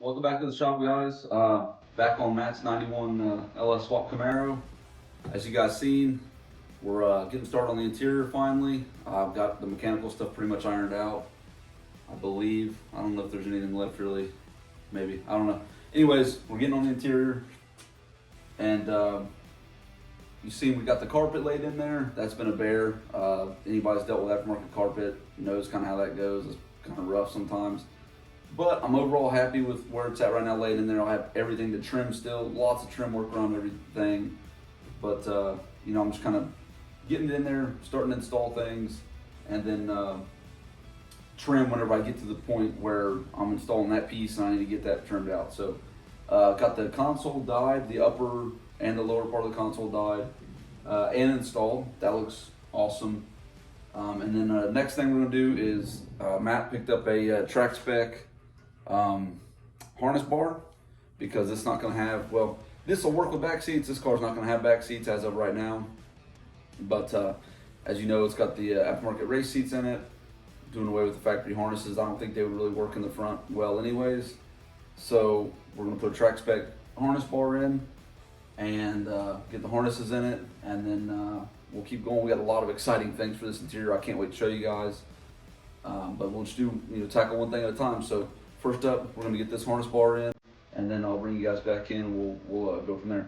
Welcome back to the shop, guys. Back on Matt's 91 LS Swap Camaro. As you guys seen, we're getting started on the interior finally. I've got the mechanical stuff pretty much ironed out, I believe. I don't know if there's anything left really. Maybe, I don't know. Anyways, we're getting on the interior, and you see we got the carpet laid in there. That's been a bear. Anybody's dealt with aftermarket carpet knows kind of how that goes. It's kind of rough sometimes. But I'm overall happy with where it's at right now laid in there. I'll have everything to trim still, lots of trim work around everything. But you know, I'm just kind of getting in there, starting to install things, and then trim whenever I get to the point where I'm installing that piece and I need to get that trimmed out. So got the console dyed, the upper and the lower part of the console dyed and installed. That looks awesome. And then next thing we're gonna do is Matt picked up a track spec harness bar, because it's not going to have, well, this will work with back seats. This car's not going to have back seats as of right now, but as you know, it's got the aftermarket race seats in it, doing away with the factory harnesses. I don't think they would really work in the front well anyways, so we're going to put a track spec harness bar in and get the harnesses in it, and then we'll keep going. We got a lot of exciting things for this interior. I can't wait to show you guys, but we'll just do, tackle one thing at a time. So first up, we're going to get this harness bar in, and then I'll bring you guys back in. We'll go from there.